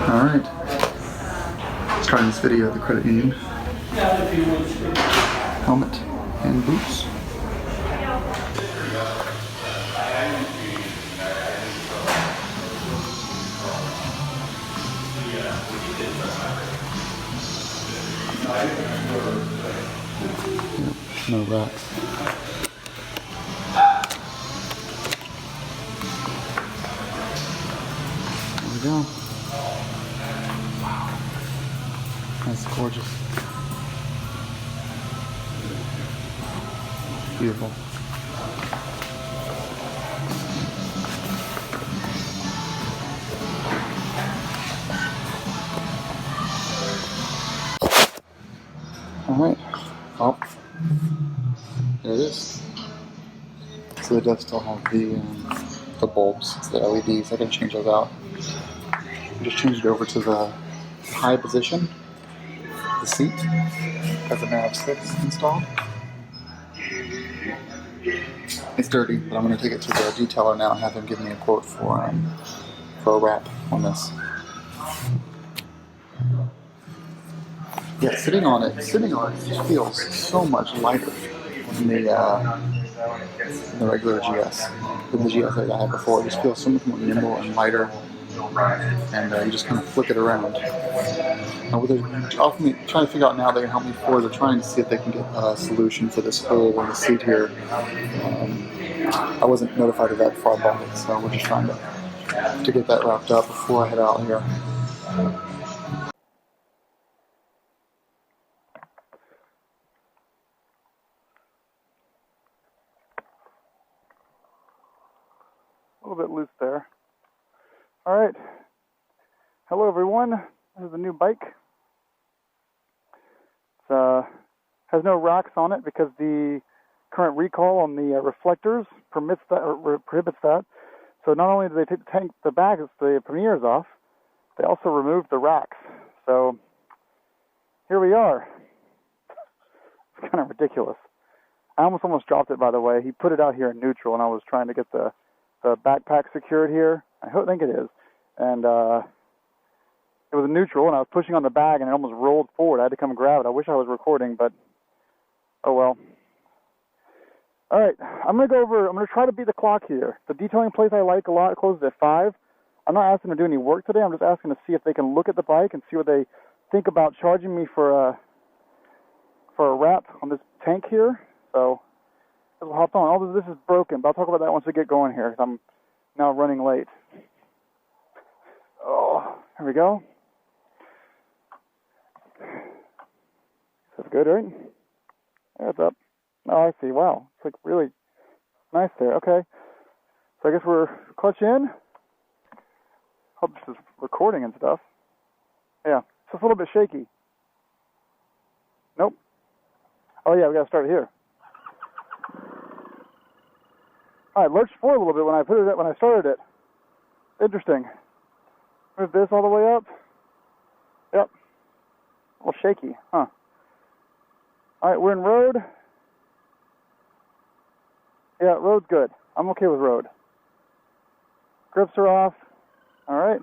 Alright. Starting this video at the credit union. Helmet and boots. No racks. There we go. Wow. That's gorgeous. Beautiful. Alright. Oh. There it is. So it does still have the bulbs, it's the LEDs. I can change those out. I just changed it over to the high position. The seat has a nav 6 installed. It's dirty, but I'm going to take it to the detailer now and have him give me a quote for a wrap on this. Yeah, sitting on it just feels so much lighter than the regular GS. Than the GS that I had before, it just feels so much more nimble and lighter, and you just kind of flick it around. What they're trying to figure out now, they're going to help me for, they're trying to see if they can get a solution for this hole in the seat here. I wasn't notified of that before I bought it, so we're just trying to get that wrapped up before I head out here. A little bit loose there. Alright. Hello everyone. This is a new bike. It has no racks on it because the current recall on the reflectors permits that, or prohibits that. So not only do they take the bags, the premieres off, they also removed the racks. So here we are. It's kind of ridiculous. I almost dropped it, by the way. He put it out here in neutral, and I was trying to get the backpack secured here. I think it is. And it was a neutral, and I was pushing on the bag, and it almost rolled forward. I had to come grab it. I wish I was recording, but oh well. All right, I'm going to try to beat the clock here. The detailing place I like a lot, it closes at 5. I'm not asking to do any work today. I'm just asking to see if they can look at the bike and see what they think about charging me for a wrap on this tank here. So we'll hop on. All this is broken, but I'll talk about that once we get going here, because I'm now running late. Oh, here we go. That's good, right? There, it's up. Oh, I see. Wow. It's like really nice there. Okay. So I guess we're clutch in. Hope this is recording and stuff. Yeah. It's just a little bit shaky. Nope. Oh yeah, we gotta start it here. Alright, lurched forward a little bit when I started it. Interesting. Move this all the way up. Yep. A little shaky, huh? Alright, we're in road. Yeah, road's good. I'm okay with road. Grips are off. Alright.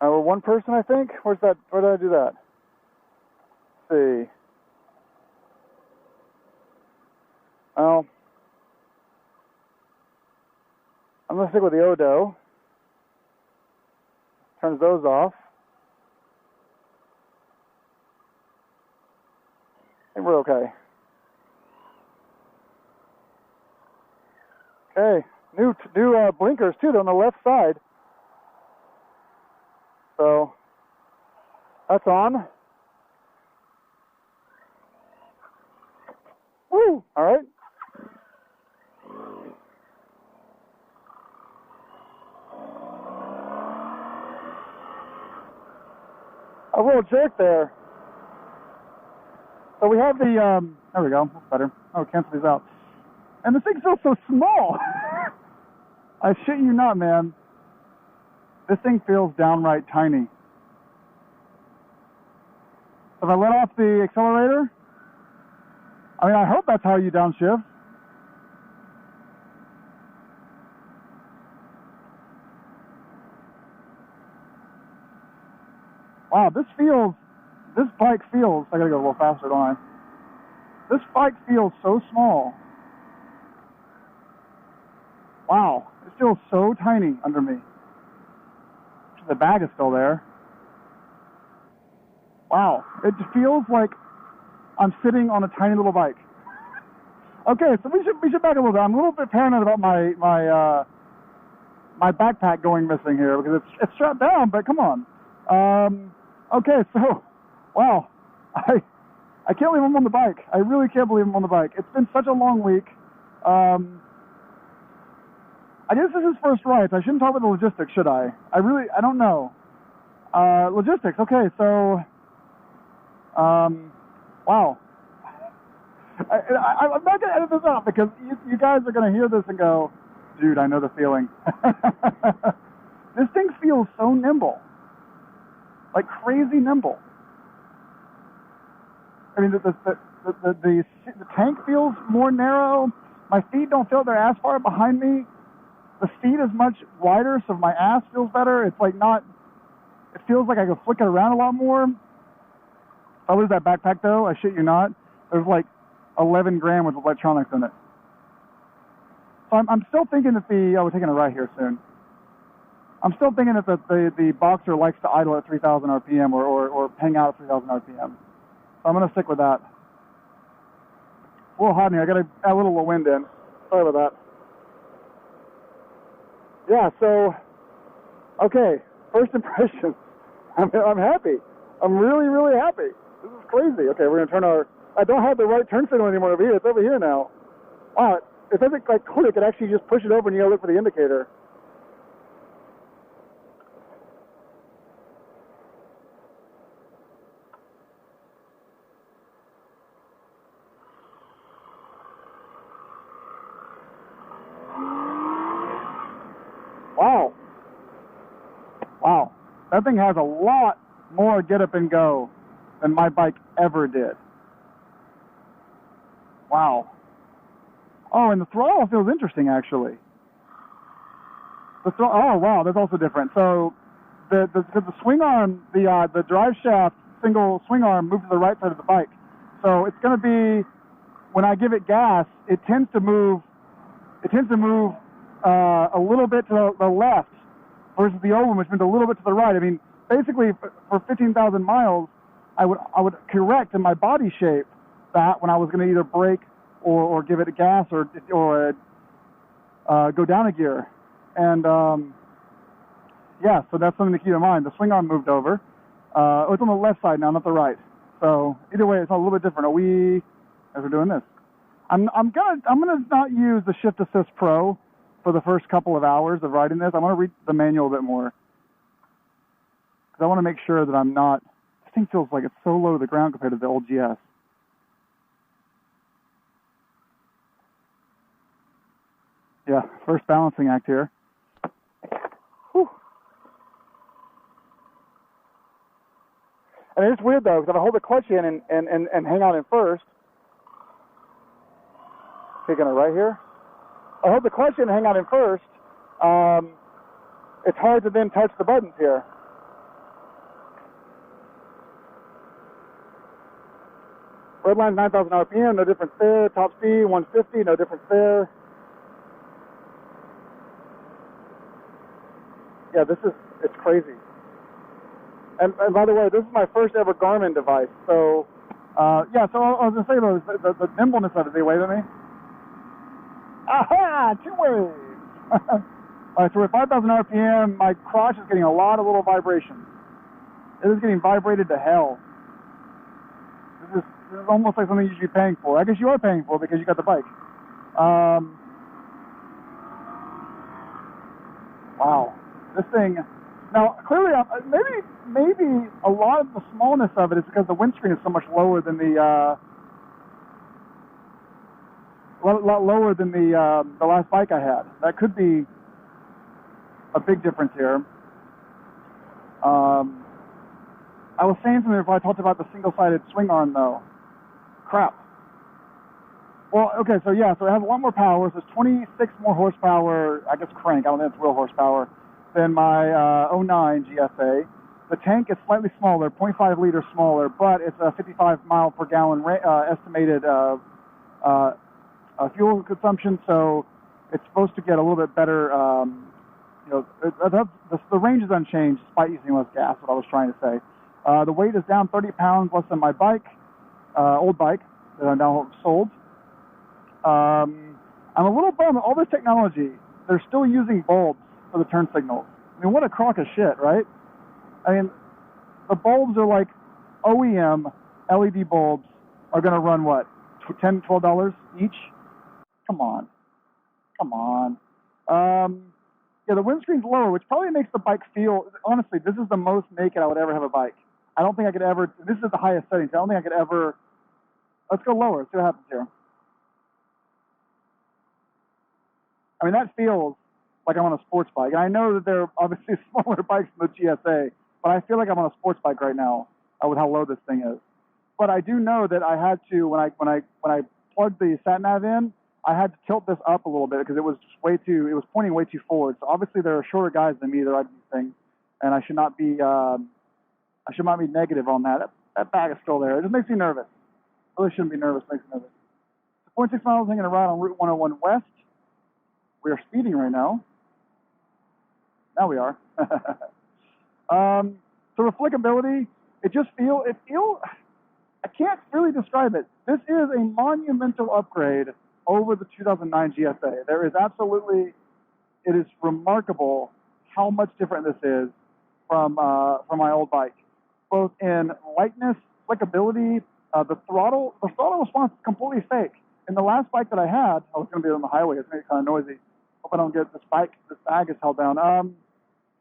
We're one person, I think. Where did I do that? Let's see. Oh. I'm going to stick with the Odo. Turns those off. I think we're okay. Okay. New blinkers, too. They're on the left side. So, that's on. Woo! All right. A little jerk there. So we have the, there we go, that's better. Oh, cancel these out. And the thing feels so small. I shit you not, man. This thing feels downright tiny. If I let off the accelerator, I mean, I hope that's how you downshift. Wow, this bike feels, I gotta go a little faster, don't I? This bike feels so small. Wow, it feels so tiny under me. The bag is still there. Wow, it feels like I'm sitting on a tiny little bike. Okay, so we should back a little bit. I'm a little bit paranoid about my backpack going missing here because it's strapped down, but come on. Okay, so wow, I can't believe I'm on the bike. I really can't believe I'm on the bike. It's been such a long week. I guess this is first rights. I shouldn't talk about the logistics, should I? I don't know. Logistics. Okay, so wow. I'm not going to edit this out because you guys are going to hear this and go, dude, I know the feeling. This thing feels so nimble. Like crazy nimble. I mean, the tank feels more narrow. My feet don't feel they're as far behind me. The seat is much wider, so my ass feels better. It's like not, it feels like I can flick it around a lot more. If I lose that backpack though, I shit you not, there's like 11 grams of electronics in it. So I'm still thinking that we're taking a right here soon. I'm still thinking that the Boxer likes to idle at 3,000 RPM or hang out at 3,000 RPM. So I'm going to stick with that. It's a little hot in here. I got to add a little wind in. Sorry about that. Yeah, so, okay, first impressions. I'm happy. I'm really, really happy. This is crazy. Okay, we're going to turn I don't have the right turn signal anymore over here. It's over here now. Wow, it doesn't like click. It actually just push it over and you got to look for the indicator. Wow. Wow. That thing has a lot more get up and go than my bike ever did. Wow. Oh, and the throttle feels interesting, actually. Oh, wow, that's also different. So the swing arm, the drive shaft single swing arm moves to the right side of the bike. So it's going to be, when I give it gas, it tends to move a little bit to the left versus the old one, which means a little bit to the right. I mean, basically, for 15,000 miles, I would correct in my body shape that when I was going to either brake or give it a gas or go down a gear. And yeah, so that's something to keep in mind. The swing arm moved over. It's on the left side now, not the right. So either way, it's a little bit different. As we're doing this, I'm gonna not use the Shift Assist Pro for the first couple of hours of riding this. I want to read the manual a bit more because I want to make sure that I'm not. This thing feels like it's so low to the ground compared to the old GS. Yeah, first balancing act here. Whew. And it's weird though, because if I hold the clutch in and hang on in first, taking it right here. I hold the clutch in and hang on in first. It's hard to then touch the buttons here. Red line's 9,000 RPM, no difference there. Top speed 150, no difference there. Yeah, it's crazy. And by the way, this is my first ever Garmin device. So, yeah, so I was going to say, though, the nimbleness of it, they wave at me. Aha! 2 waves! All right, so at 5,000 RPM, my crotch is getting a lot of little vibrations. It is getting vibrated to hell. This is almost like something you should be paying for. I guess you are paying for because you got the bike. Wow. This thing, now clearly, maybe a lot of the smallness of it is because the windscreen is so much lower than a lot lower than the last bike I had. That could be a big difference here. I was saying something before I talked about the single-sided swing arm though. Crap. Well, okay, so yeah, so it has a lot more power. So it's 26 more horsepower, I guess crank, I don't think it's real horsepower, than my 09 GSA. The tank is slightly smaller, 0.5 liters smaller, but it's a 55 mile per gallon estimated fuel consumption, so it's supposed to get a little bit better. The range is unchanged despite using less gas. What I was trying to say. The weight is down 30 pounds less than my bike, old bike that I now sold. I'm a little bummed. All this technology, they're still using bulbs for the turn signals. I mean, what a crock of shit, right? I mean, the bulbs are like OEM LED bulbs are going to run what, $10, $12 each? Come on. Yeah, the windskirt's lower, which probably makes the bike feel, honestly, this is the most naked I would ever have a bike. I don't think I could ever, this is the highest setting, so I don't think I could ever, let's go lower, see what happens here. I mean, that feels like I'm on a sports bike. And I know that they're obviously smaller bikes than the GSA, but I feel like I'm on a sports bike right now with how low this thing is. But I do know that I had to, when I plugged the sat nav in, I had to tilt this up a little bit because it was pointing way too forward. So obviously there are shorter guys than me that ride these things, and I should not be negative on that. That bag is still there. It just makes me nervous. I really shouldn't be nervous. It makes me nervous. 0.6 miles, I'm going to ride on Route 101 West. We are speeding right now. Now we are. So reflectability, I can't really describe it. This is a monumental upgrade over the 2009 GSA. There is absolutely, it is remarkable how much different this is from my old bike, both in lightness, flexibility, the throttle response is completely fake. In the last bike that I had, I was going to be on the highway. It's going to be kind of noisy. Hope I don't get this bag is held down.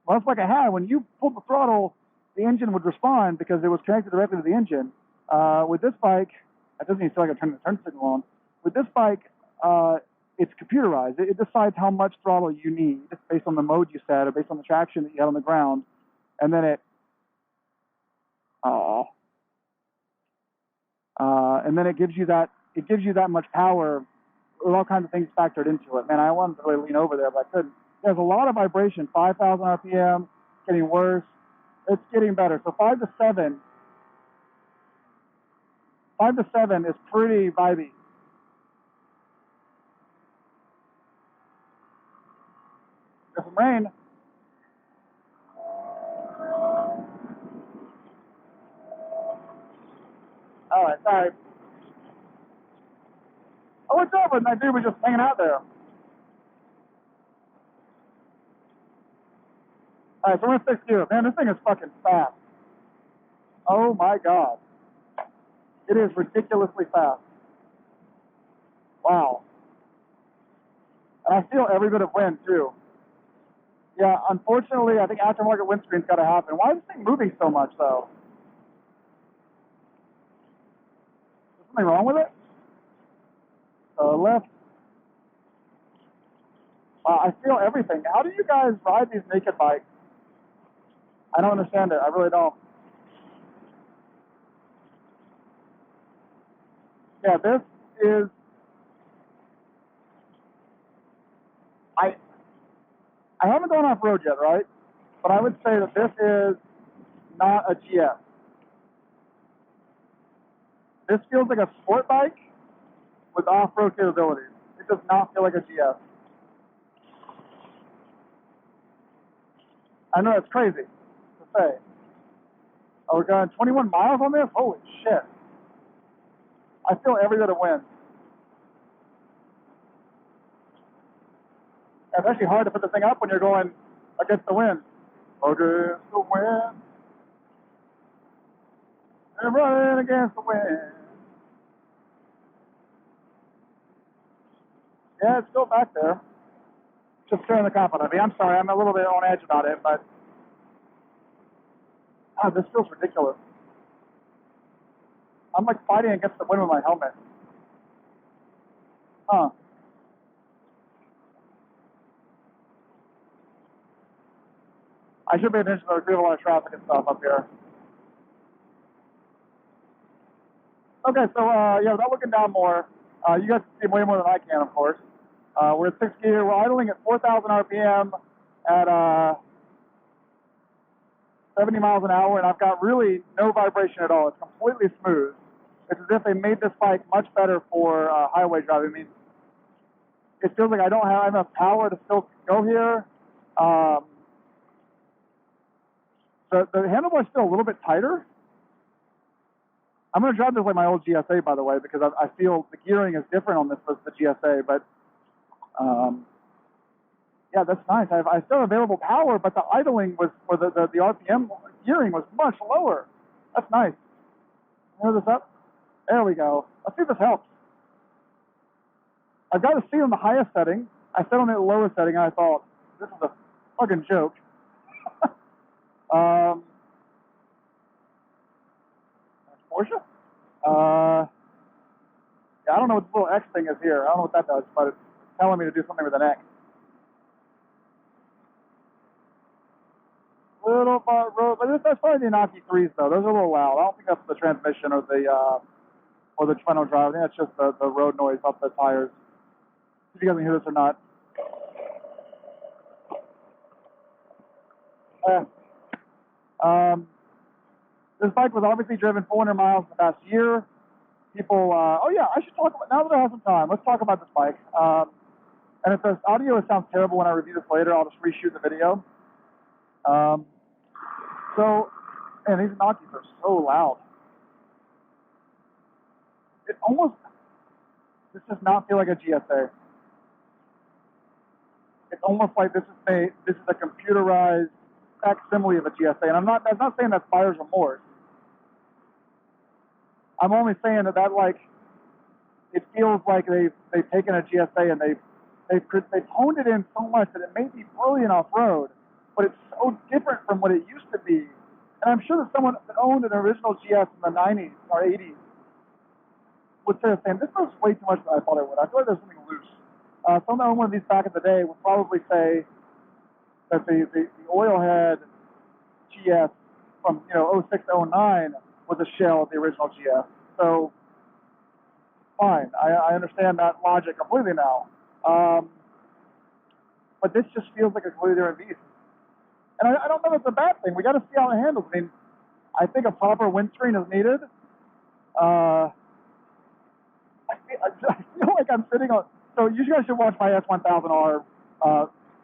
Last bike I had, when you pulled the throttle, the engine would respond because it was connected directly to the engine. With this bike, it doesn't even feel like I turned the turn signal on. With this bike, it's computerized. It decides how much throttle you need based on the mode you set or based on the traction that you have on the ground, and then it gives you that. It gives you that much power with all kinds of things factored into it. Man, I wanted to really lean over there, but I couldn't. There's a lot of vibration. 5,000 RPM, getting worse. It's getting better. So 5 to 7. 5 to 7 is pretty vibey. There's some rain. All right, sorry. Oh, what's up? And that dude was just hanging out there. All right, so we're in 6th gear. Man, this thing is fucking fast. Oh my God. It is ridiculously fast. Wow. And I feel every bit of wind too. Yeah, unfortunately, I think aftermarket windscreen's got to happen. Why is this thing moving so much though? Is something wrong with it? Left. I feel everything. How do you guys ride these naked bikes? I don't understand it. I really don't. Yeah, this is. I haven't gone off road yet, right? But I would say that this is not a GS. This feels like a sport bike with off-road capabilities. It does not feel like a GS. I know it's crazy to say. Oh, we're going 21 miles on this? Holy shit. I feel every bit of wind. It's actually hard to put the thing up when you're going against the wind. Against the wind. And running against the wind. Yeah, it's still back there. Just scaring the crap out of me. I'm sorry, I'm a little bit on edge about it, but this feels ridiculous. I'm like fighting against the wind with my helmet. Huh. I should pay attention to there's a lot of traffic and stuff up here. Okay, so yeah, without looking down more, you guys can see way more than I can, of course. We're at 6th gear. We're idling at 4,000 RPM at 70 miles an hour, and I've got really no vibration at all. It's completely smooth. It's as if they made this bike much better for highway driving. I mean, it feels like I don't have enough power to still go here. The handlebars feel a little bit tighter. I'm going to drive this like my old GSA, by the way, because I feel the gearing is different on this than the GSA. But yeah, that's nice. I still have available power, but the idling was, or the RPM gearing was much lower. That's nice. Hear this up? There we go. Let's see if this helps. I've got to see on the highest setting. I set on the lowest setting, and I thought, this is a fucking joke. Porsche? Yeah, I don't know what this little X thing is here. I don't know what that does, but it's telling me to do something with an X. Little road, but that's probably the Inaki 3s though. Those are a little loud. I don't think that's the transmission or the final drive. I think that's just the road noise off the tires. If you guys can hear this or not. This bike was obviously driven 400 miles in the past year. People, oh yeah, I should talk about, now that I have some time, let's talk about this bike. And if the audio sounds terrible when I review this later, I'll just reshoot the video. So, man, these Nakis are so loud. It almost, this does not feel like a GSA. It's almost like this is a computerized facsimile of a GSA. And I'm not saying that's buyer's remorse. I'm only saying that like, it feels like they've taken a GSA and they've honed it in so much that it may be brilliant off-road, but it's so different from what it used to be. And I'm sure that someone that owned an original GS in the 90s or 80s would say the same. This goes way too much than I thought it would. I feel like there's something loose. Someone that owned one of these back in the day would probably say that the oilhead GS from 06 to 09 was a shell of the original GS. So fine, I understand that logic completely now. But this just feels like a completely different beast. And I don't know if it's a bad thing. We got to see how it handles. I mean, I think a proper windscreen is needed. I feel like I'm sitting on. So you guys should watch my S1000R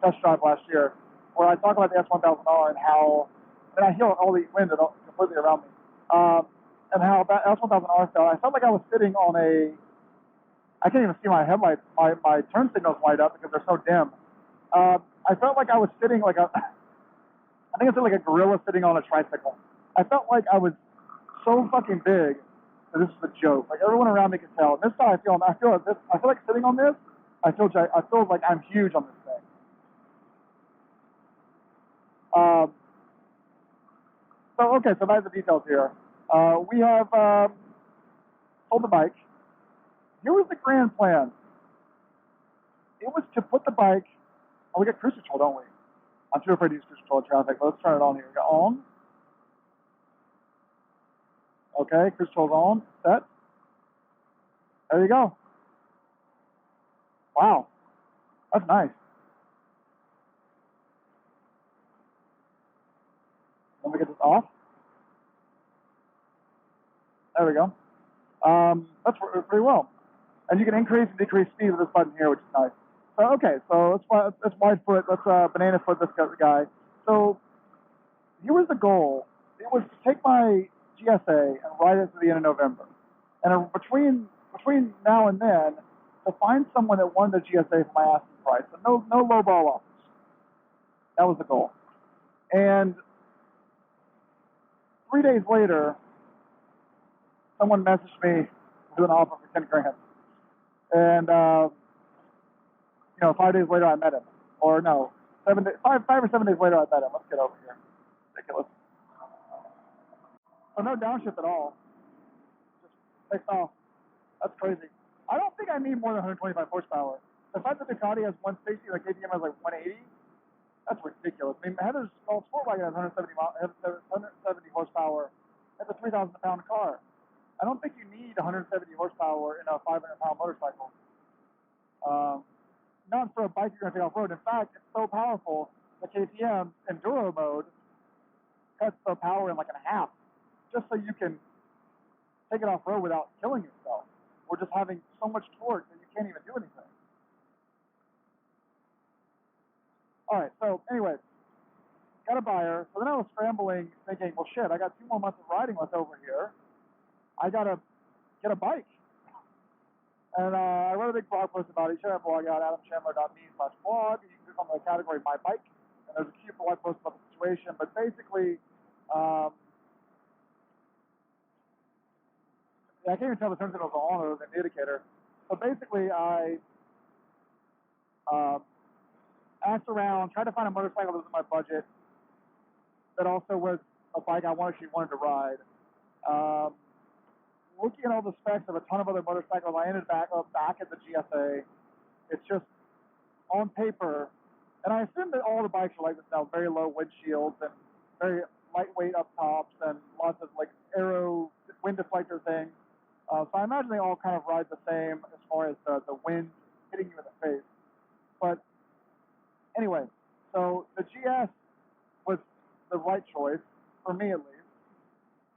test drive last year, where I talk about the S1000R and how, I hear all the wind completely around me, and how that S1000R felt. I felt like I was sitting on I can't even see my headlights. My turn signals light up because they're so dim. I felt like I was sitting like I think it's like a gorilla sitting on a tricycle. I felt like I was so fucking big that this is a joke. Like everyone around me can tell. And this is how I feel. I feel like sitting on this. I feel like I'm huge on this thing. So that's the details here. We have sold the bike. Here was the grand plan. It was to put the bike. Oh, we got cruise control, don't we? I'm too afraid to use cruise control in traffic, but let's turn it on here. We got on. Okay, cruise control's on. Set. There you go. Wow. That's nice. Let me get this off. There we go. That's pretty well. And you can increase and decrease speed with this button here, which is nice. So, okay, so let's wide foot, let's banana foot this guy. So, here was the goal. It was to take my GSA and ride it to the end of November. And between now and then, to find someone that wanted the GSA for my asking price. So no low ball offers. That was the goal. And 3 days later, someone messaged me with an offer for 10 grand. And 5 days later I met him. Or no, 5 or 7 days later I met him. Let's get over here. Ridiculous. So no downshift at all. Just takes off. That's crazy. I don't think I need more than 125 horsepower. The fact that Ducati has 160, like KTM has like 180, that's ridiculous. I mean, Heather's Sportwagen has 170 horsepower. That's a 3,000 pound car. I don't think you need 170 horsepower in a 500 pound motorcycle. Not for a bike you're going to take off road. In fact, it's so powerful, the KTM Enduro mode cuts the power in like in half, just so you can take it off road without killing yourself, or just having so much torque that you can't even do anything. All right, so anyway, got a buyer. So then I was scrambling, thinking, well, shit, I got 2 more months of riding left over here. I gotta get a bike. And I wrote a big blog post about it. You should have a blog out, adamchandler.me/blog. You can click on the category My Bike, and there's a cute blog post about the situation. But basically, I can't even tell the turn signals are on or the indicator. So basically, I asked around, tried to find a motorcycle that was in my budget that also was a bike I actually wanted to ride. Looking at all the specs of a ton of other motorcycles, I ended back at the GSA. It's just on paper, and I assume that all the bikes are like this now, very low windshields and very lightweight up tops and lots of like aero wind deflector things. So I imagine they all kind of ride the same as far as the wind hitting you in the face. But anyway, so the GS was the right choice, for me at least.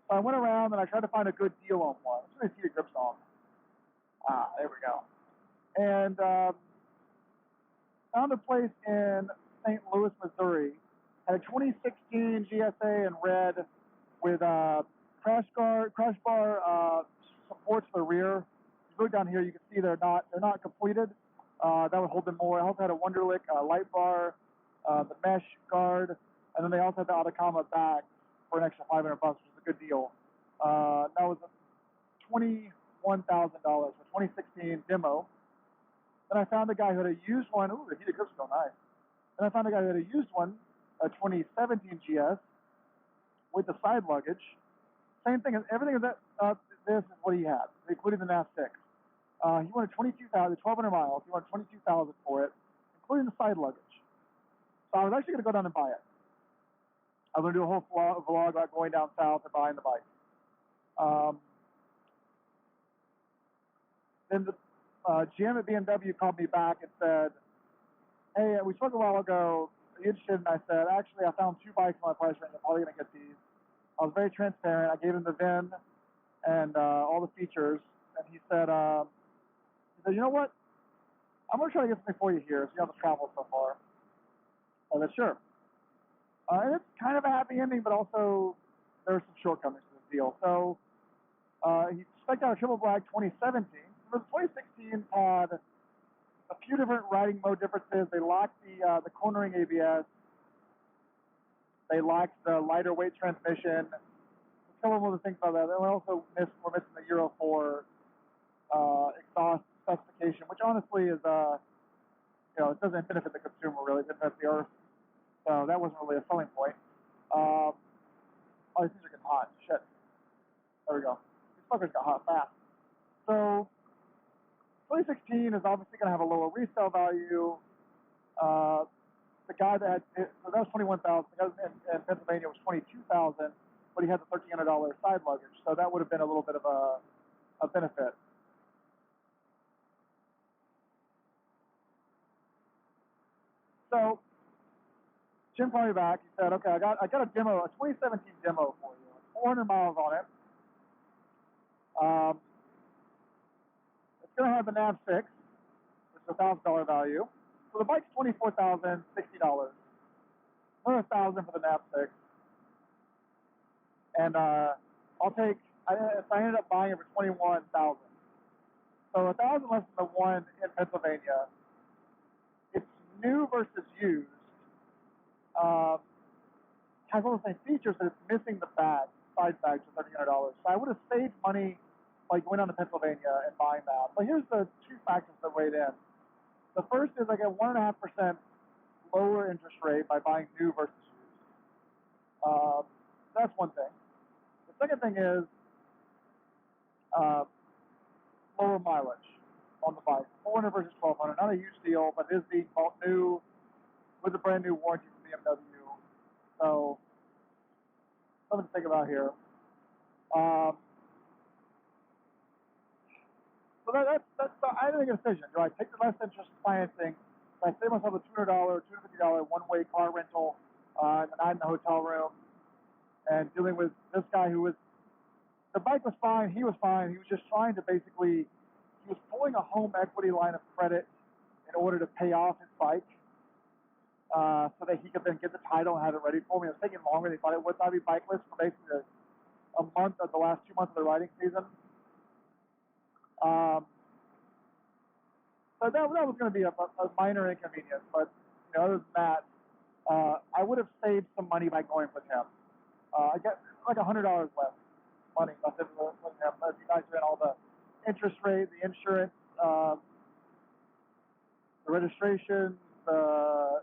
So I went around and I tried to find a good deal on one. I'm just going to see the grips on. There we go. And found a place in St. Louis, Missouri. Had a 2016 GSA in red with crash bar supports for the rear. If you look down here, you can see they're not completed. That would hold them more. I also had a Wunderlich light bar, the mesh guard, and then they also had the Atacama bag for an extra $500, which is a good deal. That was $21,000 for 2016 demo. Then I found a guy who had a used one. Ooh, the heated grips feel nice. Then I found a guy who had a used one, a 2017 GS with the side luggage. Same thing. Everything is that. This is what he had, including the NAV 6. He wanted 1,200 miles. He wanted 22,000 for it, including the side luggage. So I was actually going to go down and buy it. I'm going to do a whole vlog about going down south and buying the bike. Then the GM at BMW called me back and said, hey, we spoke a while ago. Are you interested? And I said, actually, I found 2 bikes in my price range. I'm probably going to get these. I was very transparent. I gave him the VIN and all the features. And he said, you know what? I'm going to try to get something for you here so you haven't traveled so far. I said, sure. And it's kind of a happy ending, but also there are some shortcomings to this deal. So he spec'd out a triple black 2017. The 2016 had a few different riding mode differences. They lacked the cornering ABS. They lacked the lighter weight transmission. A couple of other things about that. They also were missing the Euro 4 exhaust specification, which honestly is, it doesn't benefit the consumer really. It benefits the earth. So that wasn't really a selling point. Oh, these things are getting hot. Shit. There we go. These fuckers got hot fast. So 2016 is obviously going to have a lower resale value. The guy that had, so that was 21,000. The guy in Pennsylvania was 22,000, but he had the $1,300 side luggage. So that would have been a little bit of a benefit. So Jim called me back. He said, okay, I got a demo, a 2017 demo for you. 400 miles on it. It's going to have the NAV 6, which is a $1,000 value. So the bike's $24,060. Another $1,000 for the NAV 6. And I ended up buying it for $21,000. So $1,000 less than the one in Pennsylvania. It's new versus used. Has all the same features, but it's missing the side bag for $1,300. So I would have saved money by going down to Pennsylvania and buying that. But here's the 2 factors that weighed in. The first is I get 1.5% lower interest rate by buying new versus used. That's one thing. The second thing is lower mileage on the bike. 400 versus 1,200. Not a huge deal, but it is being bought new with a brand new warranty from BMW. So something to think about here. So that's I make a decision. Do I take the less interest financing? Do I save myself a $200, $250 one-way car rental, and the night in the hotel room? and dealing with this guy who was, the bike was fine, he was fine, he was just trying to basically, he was pulling a home equity line of credit in order to pay off his bike, so that he could then get the title and have it ready for me. It was taking longer than he thought it would. I'd be bikeless for basically a month of the last 2 months of the riding season. So that was going to be a minor inconvenience, but other than that, I would have saved some money by going with him. I get like $100 less money left with him. If you guys are in all the interest rate, the insurance, the registration, the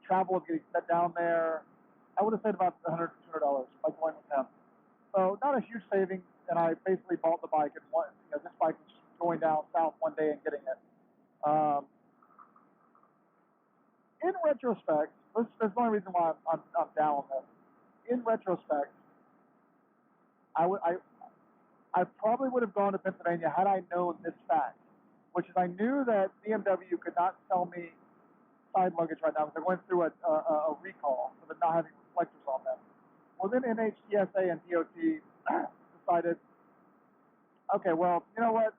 travel of getting set down there, I would have saved about $100 to $200 by going with him. So not a huge savings, and I basically bought the bike and this bike was going down south one day and getting it. In retrospect, there's one reason why I'm down on this. In retrospect, I probably would have gone to Pennsylvania had I known this fact, which is I knew that BMW could not sell me side luggage right now because they're going through a recall, so they're not having reflectors on them. Well, then NHTSA and DOT decided, okay, well, you know what?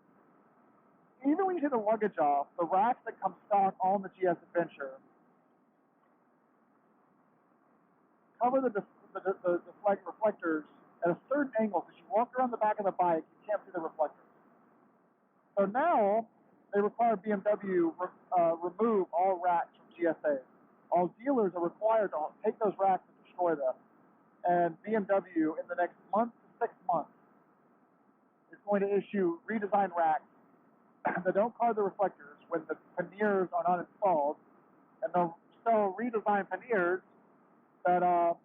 Even when you take the luggage off, the racks that come stock on the GS Adventure cover the reflectors at a certain angle. So as you walk around the back of the bike, you can't see the reflectors. So now they require BMW remove all racks from GSA. All dealers are required to take those racks and destroy them. And BMW, in the next month to 6 months, is going to issue redesigned racks that don't cover the reflectors when the panniers are not installed, and they'll sell redesigned panniers that also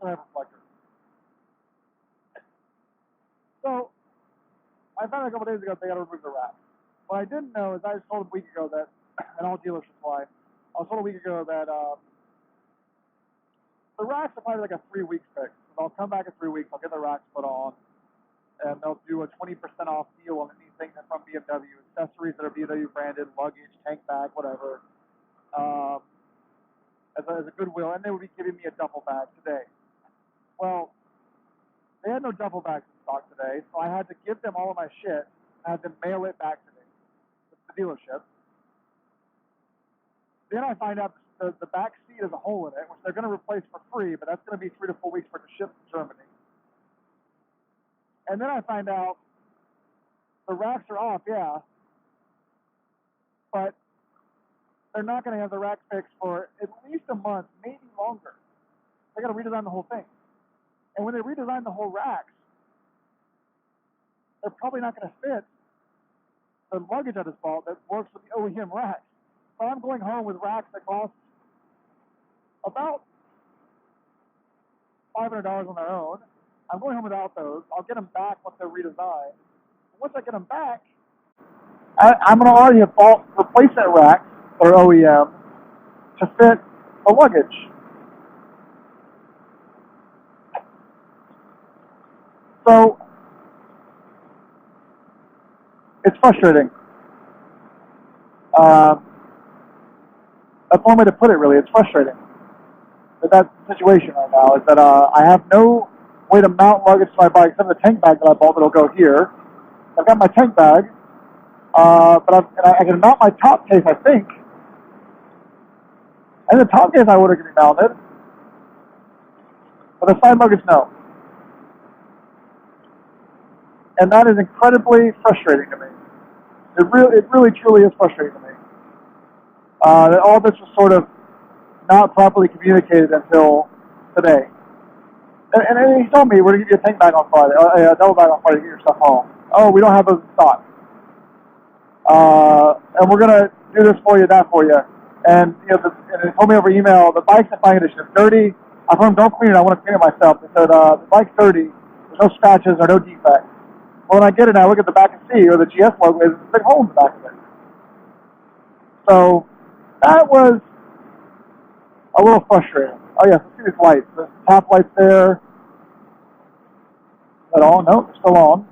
have reflectors. So I found out a couple days ago they got to remove the racks. What I didn't know is I was told a week ago that, and all dealers supply, I was told a week ago that the racks are probably like a 3-week fix. So I'll come back in 3 weeks, I'll get the racks put on, and they'll do a 20% off deal on anything from BMW, accessories that are BMW branded, luggage, tank bag, whatever, as a goodwill, and they would be giving me a duffel bag today. Well, they had no duffel bags in stock today, so I had to give them all of my shit. I had to mail it back to me, the dealership. Then I find out the back seat has a hole in it, which they're going to replace for free, but that's going to be 3 to 4 weeks for it to ship to Germany. And then I find out the racks are off, yeah, but they're not going to have the rack fixed for at least a month, maybe longer. They got to redesign the whole thing. And when they redesign the whole racks, they're probably not going to fit the luggage I just bought that works with the OEM racks. So I'm going home with racks that cost about $500 on their own. I'm going home without those. I'll get them back once they're redesigned. And once I get them back, I'm going to already have bought replacement racks or OEM to fit the luggage. So it's frustrating. That's one way to put it, really. It's frustrating. But that's the situation right now, is that I have no way to mount luggage to my bike except the tank bag that I bought that'll go here. I've got my tank bag, but I can mount my top case, I think. And the top case I ordered can be mounted, but the side luggage, no. And that is incredibly frustrating to me. It really, truly is frustrating to me. That all this was sort of not properly communicated until today. And he told me, we're going to give you a tank bag on Friday, a double bag on Friday to get your stuff home. Oh, we don't have those in stock. And we're going to do this for you, that for you. And and they told me over email, the bike's in fine condition. It's dirty. I told them, don't clean it. I want to clean it myself. They said, the bike's dirty. There's no scratches or no defects. Well, when I get it, I look at the back and see where the GS logo is. There's a big hole in the back of it. So that was a little frustrating. Oh, yes, let's see these lights. There's top lights there. Is that on? No, they're still on.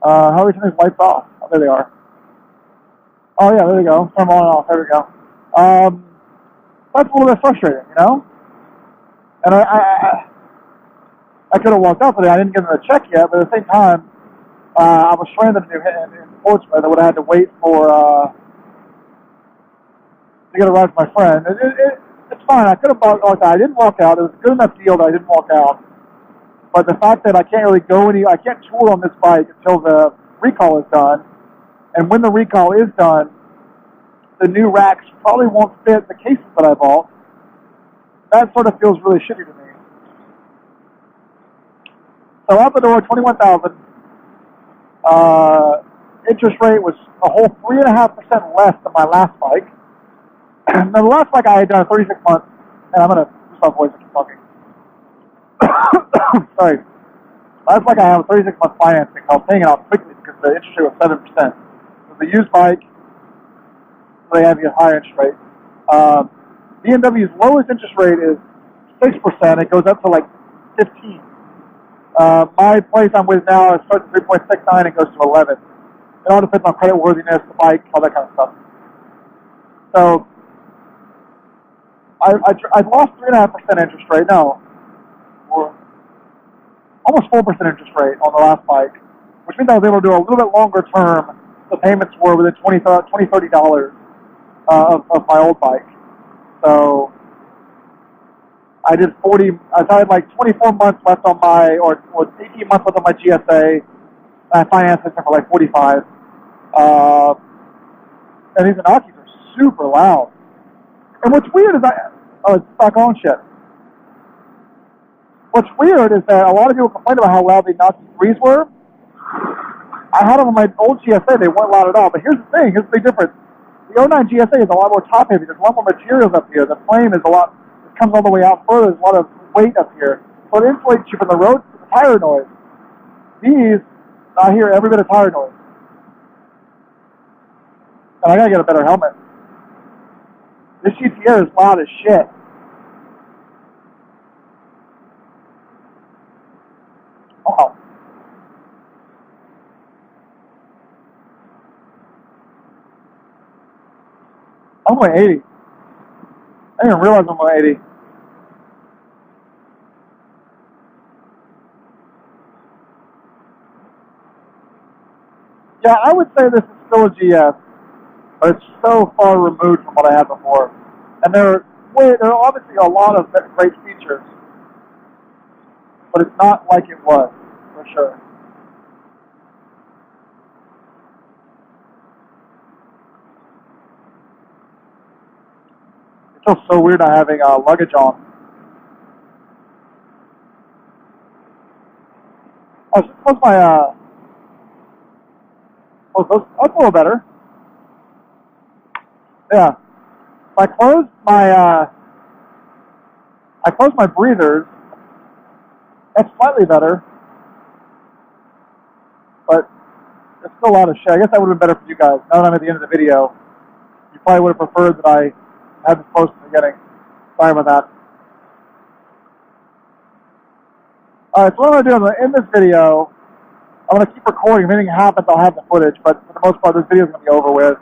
How do we turn these lights off? Oh, there they are. Oh, yeah, there we go. Turn them on and off. There we go. That's a little bit frustrating, you know? And I could have walked out today. I didn't get the check yet, but at the same time, I was stranded in Portsmouth. I would have had to wait to get a ride with my friend. It's fine. I could have walked out. I didn't walk out. It was a good enough deal that I didn't walk out. But the fact that I can't really I can't tour on this bike until the recall is done. And when the recall is done, the new racks probably won't fit the cases that I bought. That sort of feels really shitty to me. So out the door, 21,000. Interest rate was a whole 3.5% less than my last bike. And the last bike I had done 36 months, and I'm gonna lose my voice and keep talking. Sorry. Last bike I had was 36 months financing. I was paying it off quickly because the interest rate was 7%. It was a used bike, so they have a higher interest rate. BMW's lowest interest rate is 6%. It goes up to like 15. My place I'm with now is starts at 3.69 and goes to 11. It all depends on credit worthiness, the bike, all that kind of stuff. So I lost 3.5% interest rate. No, or almost 4% interest rate on the last bike, which means I was able to do a little bit longer term. The payments were within $20-$30 of my old bike. So I did 40. I had like 24 months left on my, or 18 months left on my GSA. I financed it for like 45. And these Inakis are super loud. And what's weird is it's back on shit. What's weird is that a lot of people complain about how loud the Inaki 3s were. I had them on my old GSA. They weren't loud at all. But here's the thing. Here's the big difference. The 09 GSA is a lot more top heavy. There's a lot more materials up here. The frame is it comes all the way out further. There's a lot of weight up here. So it insulates you from the road, from the tire noise. These, I hear every bit of tire noise. And I gotta get a better helmet. This GTR is loud as shit. Wow. I'm going 80. I didn't even realize I'm going 80. Yeah, I would say this is still a GS, but it's so far removed from what I had before. And there are obviously a lot of great features, but it's not like it was, for sure. It feels so weird not having luggage on. I suppose my that's a little better. Yeah. I closed my breathers. That's slightly better, but it's still a lot of shit. I guess that would have been better for you guys. Now that I'm at the end of the video, you probably would have preferred that I had this post in the beginning. Sorry about that. Alright, so what I'm going to do in this video, I'm going to keep recording. If anything happens, I'll have the footage, but for the most part, this video is going to be over with.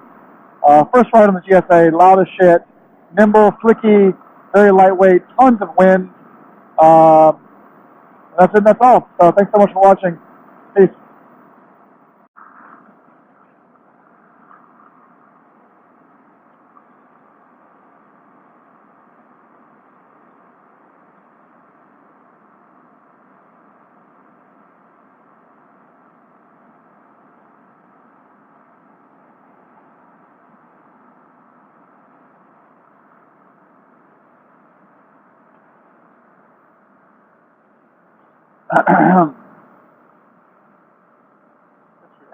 First ride on the GSA, loud as shit, nimble, flicky, very lightweight, tons of wind. That's it, that's all. So thanks so much for watching. Peace.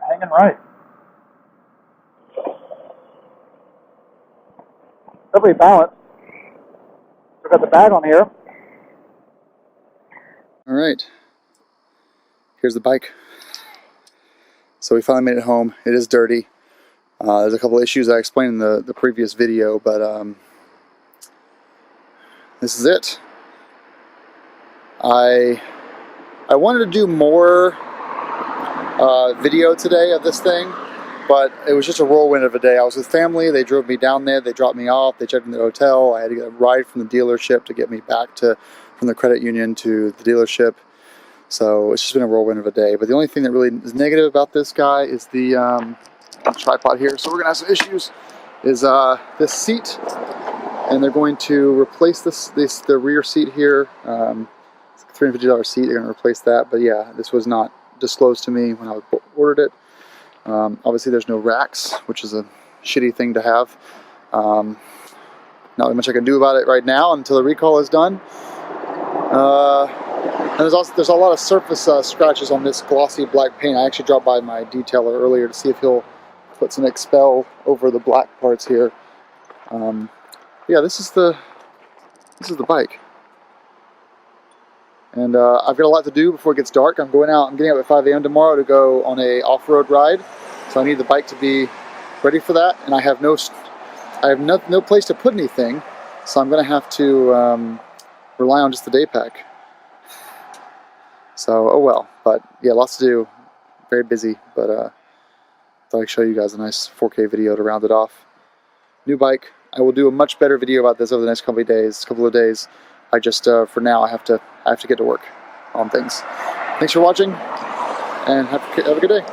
Hanging right. Definitely balanced. We've got the bag on here. All right. Here's the bike. So we finally made it home. It is dirty. There's a couple issues I explained in the previous video, but this is it. I wanted to do more video today of this thing, But it was just a whirlwind of a day. I was with family. They drove me down there. They dropped me off. They checked in the hotel. I had to get a ride from the dealership to get me back from the credit union to the dealership. So it's just been a whirlwind of a day. But the only thing that really is negative about this guy is the tripod here. So we're gonna have some issues. Is this seat, and they're going to replace the rear seat here. It's a $350 seat. They're gonna replace that. But yeah, this was not disclosed to me when I ordered it. Obviously there's no racks, which is a shitty thing to have. Not really much I can do about it right now until the recall is done. And there's a lot of surface scratches on this glossy black paint. I actually dropped by my detailer earlier to see if he'll put some Expel over the black parts here. Yeah, this is the bike. And I've got a lot to do before it gets dark. I'm getting up at 5 a.m. tomorrow to go on a off-road ride. So I need the bike to be ready for that. And I have no place to put anything. So I'm going to have to rely on just the day pack. So, oh well. But yeah, lots to do. Very busy. But thought I'd show you guys a nice 4K video to round it off. New bike. I will do a much better video about this over the next couple of days. I just, for now, I have to get to work on things. Thanks for watching, and have a good day.